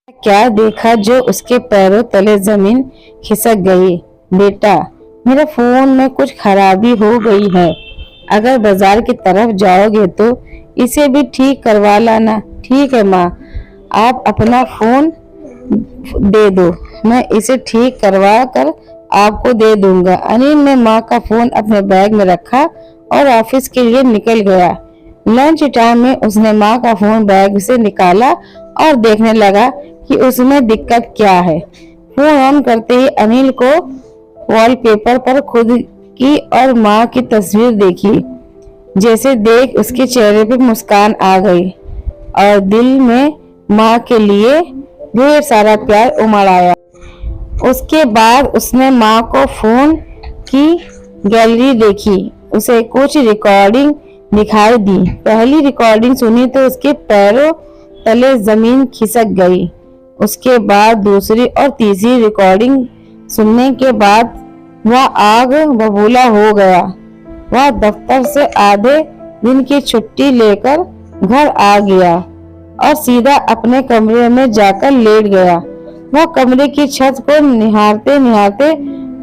क्या देखा जो उसके पैरों तले जमीन खिसक गई। बेटा, मेरे फोन में कुछ खराबी हो गई है। अगर बाजार की तरफ जाओगे तो इसे भी ठीक करवा लाना। ठीक है माँ, आप अपना फोन दे दो, मैं इसे ठीक करवा कर आपको दे दूंगा। अनिल ने माँ का फोन अपने बैग में रखा और ऑफिस के लिए निकल गया। लंच टाइम में उसने माँ का फोन बैग से निकाला और देखने लगा कि उसमें दिक्कत क्या है। फोन ऑन करते ही अनिल को वॉलपेपर पर खुद की और माँ की तस्वीर देखी। जैसे देख उसके चेहरे पर मुस्कान आ गई और दिल में माँ के लिए ढेर सारा प्यार उमड़ आया। उसके बाद उसने माँ को फोन की गैलरी देखी। उसे कुछ रिकॉर्डिंग दिखाई दी। पहली रिकॉर्डिंग सुनी तो उसके पैरों तले जमीन खिसक गई। उसके बाद दूसरी और तीसरी रिकॉर्डिंग सुनने के बाद वह आग बबूला हो गया। वह दफ्तर से आधे दिन की छुट्टी लेकर घर आ गया और सीधा अपने कमरे में जाकर लेट गया। वह कमरे की छत को निहारते निहारते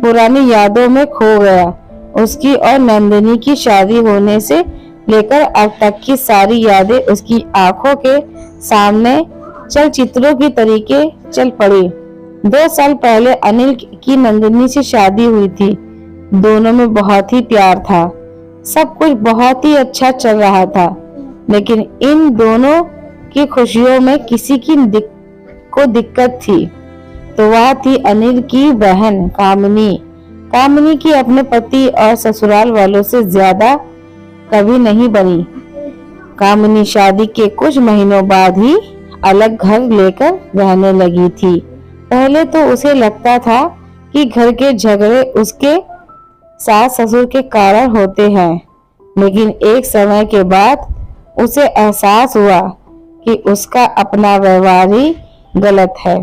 पुरानी यादों में खो गया। उसकी और नंदिनी की शादी होने से लेकर अब तक की सारी यादें उसकी आंखों के सामने चलचित्रों की तरीके चल पड़ी। 2 साल पहले अनिल की नंदिनी से शादी हुई थी। दोनों में बहुत ही प्यार था। सब कुछ बहुत ही अच्छा चल रहा था, लेकिन इन दोनों की खुशियों में किसी की को दिक्कत थी। तो वह थी अनिल की बहन कामिनी। कामिनी की अपने पति और ससुराल वालों से ज्यादा कभी नहीं बनी। कामिनी शादी के कुछ महीनों बाद ही अलग घर लेकर रहने लगी थी। पहले तो उसे लगता था कि घर के झगड़े उसके सास ससुर के कारण होते हैं, लेकिन एक समय के बाद उसे एहसास हुआ कि उसका अपना व्यवहार ही गलत है।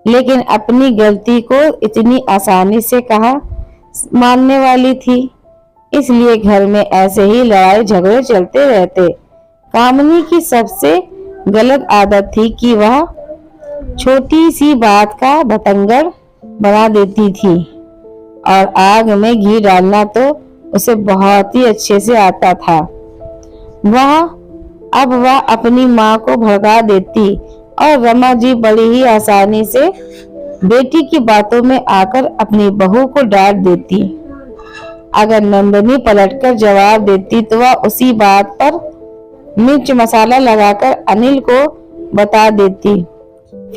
लेकिन अपनी गलती को इतनी आसानी से कहाँ मानने वाली थी। इसलिए घर में ऐसे ही लड़ाई झगड़े चलते रहते। कामिनी की सबसे गलत आदत थी कि वह छोटी सी बात का बतंगड़ बना देती थी और आग में घी डालना तो उसे बहुत ही अच्छे से आता था। वह अपनी माँ को भड़का देती और रमा जी बड़ी ही आसानी से बेटी की बातों में आकर अपनी बहू को डांट देती। अगर नंदिनी पलटकर जवाब देती तो वह उसी बात पर मिर्च मसाला लगाकर अनिल को बता देती।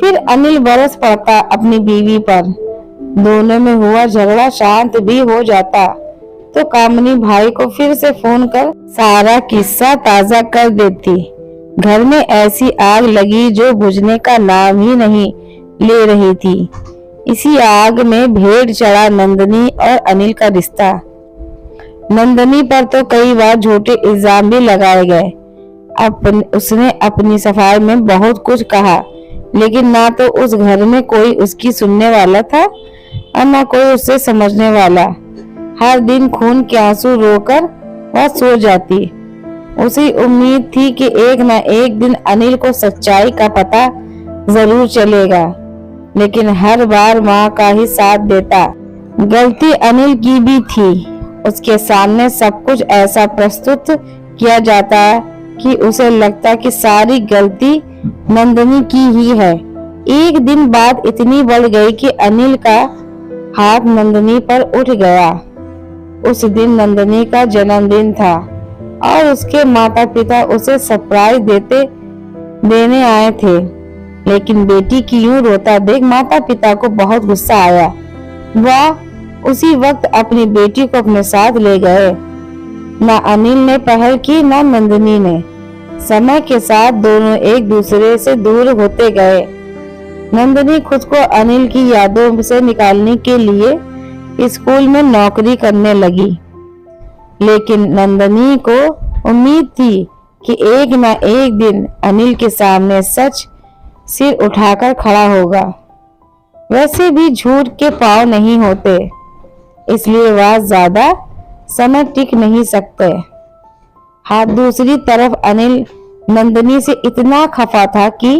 फिर अनिल बरस पड़ता अपनी बीवी पर। दोनों में हुआ झगड़ा शांत भी हो जाता तो कामिनी भाई को फिर से फोन कर सारा किस्सा ताजा कर देती। घर में ऐसी आग लगी जो बुझने का नाम ही नहीं ले रही थी। इसी आग में भेड़ चढ़ा नंदिनी और अनिल का रिश्ता। नंदिनी पर तो कई बार झूठे इल्जाम भी लगाए गए। उसने अपनी सफाई में बहुत कुछ कहा, लेकिन ना तो उस घर में कोई उसकी सुनने वाला था और ना कोई उसे समझने वाला। हर दिन खून के आंसू रोकर वह सो जाती। उसे उम्मीद थी कि एक न एक दिन अनिल को सच्चाई का पता जरूर चलेगा, लेकिन हर बार माँ का ही साथ देता। गलती अनिल की भी थी। उसके सामने सब कुछ ऐसा प्रस्तुत किया जाता कि उसे लगता कि सारी गलती नंदिनी की ही है। एक दिन बात इतनी बढ़ गई कि अनिल का हाथ नंदिनी पर उठ गया। उस दिन नंदिनी का जन्मदिन था और उसके माता पिता उसे सरप्राइज देने आए थे, लेकिन बेटी की यूं रोता देख माता पिता को बहुत गुस्सा आया। वह उसी वक्त अपनी बेटी को अपने साथ ले गए। न अनिल ने पहल की न नंदिनी ने। समय के साथ दोनों एक दूसरे से दूर होते गए। नंदिनी खुद को अनिल की यादों से निकालने के लिए स्कूल में नौकरी करने लगी, लेकिन नंदिनी को उम्मीद थी कि एक न एक दिन अनिल के सामने सच सिर उठाकर खड़ा होगा। वैसे भी झूठ के पांव नहीं होते, इसलिए वह ज्यादा समय टिक नहीं सकते। हाथ दूसरी तरफ अनिल नंदिनी से इतना खफा था कि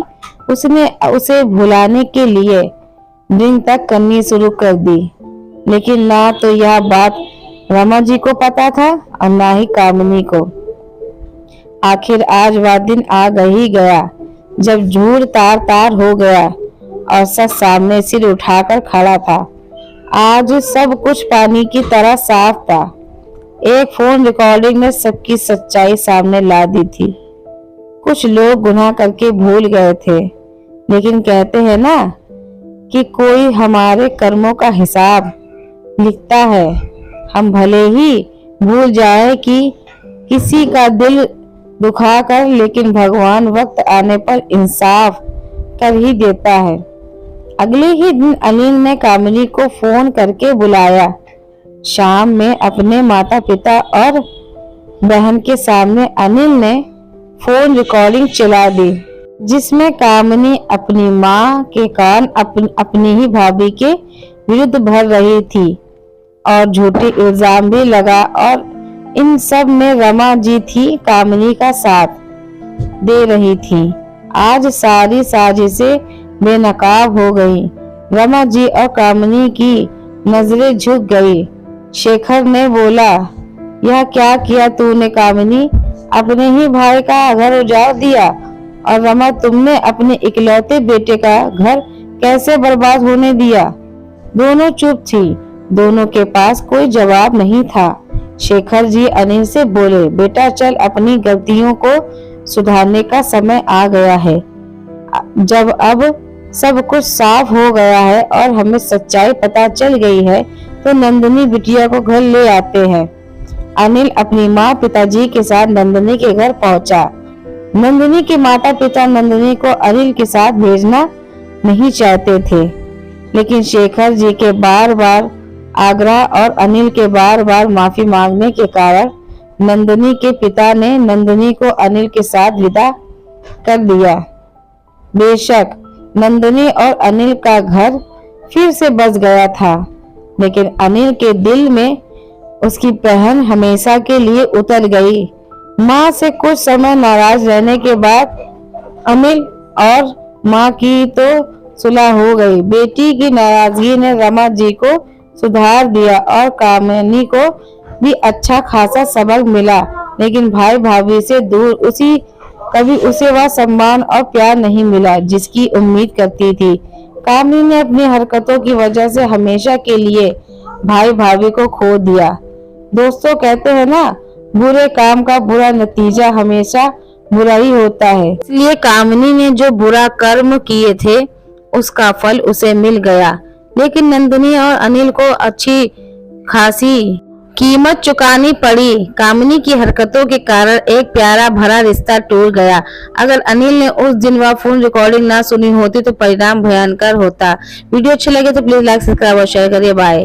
उसने उसे भुलाने के लिए ड्रिंक तक करनी शुरू कर दी, लेकिन ना तो यह बात रमा जी को पता था और ना ही कामिनी को। आखिर आज वह दिन आ ही गया जब झूठ तार तार हो गया और सच सामने सिर उठाकर खड़ा था। आज सब कुछ पानी की तरह साफ था। एक फोन रिकॉर्डिंग ने सबकी सच्चाई सामने ला दी थी। कुछ लोग गुनाह करके भूल गए थे, लेकिन कहते हैं ना कि कोई हमारे कर्मों का हिसाब लिखता है। हम भले ही भूल जाए कि किसी का दिल दुखा कर, लेकिन भगवान वक्त आने पर इंसाफ कर ही देता है। अगले ही दिन अनिल ने कामिनी को फोन करके बुलाया। शाम में अपने माता पिता और बहन के सामने अनिल ने फोन रिकॉर्डिंग चला दी, जिसमें कामिनी अपनी मां के कान अपनी ही भाभी के विरुद्ध भर रही थी और झूठे इल्जाम भी लगा, और इन सब में रमा जी थी कामिनी का साथ दे रही थी। आज सारी साजिशें बेनकाब हो गई। रमा जी और कामिनी की नजरें झुक गई। शेखर ने बोला, यह क्या किया तूने कामिनी? अपने ही भाई का घर उजाड़ दिया, और रमा तुमने अपने इकलौते बेटे का घर कैसे बर्बाद होने दिया? दोनों चुप थी। दोनों के पास कोई जवाब नहीं था। शेखर जी अनिल से बोले, बेटा चल, अपनी गलतियों को सुधारने का समय आ गया है। जब अब सब कुछ साफ हो गया है और हमें सच्चाई पता चल गई है, तो नंदिनी बिटिया को घर ले आते हैं। अनिल अपनी माँ पिताजी के साथ नंदिनी के घर पहुंचा। नंदिनी के माता पिता नंदिनी को अनिल के साथ भेजना नहीं चाहते थे, लेकिन शेखर जी के बार बार आग्रह और अनिल के बार बार माफी मांगने के कारण नंदिनी के पिता ने नंदिनी को अनिल के साथ विदा कर दिया। बेशक नंदिनी और अनिल का घर फिर से बस गया था, लेकिन अनिल के दिल में उसकी बहन हमेशा के लिए उतर गई। माँ से कुछ समय नाराज रहने के बाद अनिल और माँ की तो सुलह हो गई। बेटी की नाराजगी ने रमा जी को सुधार दिया और कामिनी को भी अच्छा खासा सबक मिला, लेकिन भाई भाभी से दूर कभी उसे वह सम्मान और प्यार नहीं मिला जिसकी उम्मीद करती थी। कामिनी ने अपनी हरकतों की वजह से हमेशा के लिए भाई भाभी को खो दिया। दोस्तों, कहते हैं ना, बुरे काम का बुरा नतीजा हमेशा बुरा ही होता है। इसलिए कामिनी ने जो बुरा कर्म किए थे उसका फल उसे मिल गया, लेकिन नंदिनी और अनिल को अच्छी खासी कीमत चुकानी पड़ी। कामिनी की हरकतों के कारण एक प्यारा भरा रिश्ता टूट गया। अगर अनिल ने उस दिन वह फोन रिकॉर्डिंग ना सुनी होती तो परिणाम भयंकर होता। वीडियो अच्छी लगे तो प्लीज लाइक, सब्सक्राइब और शेयर करिए। बाय।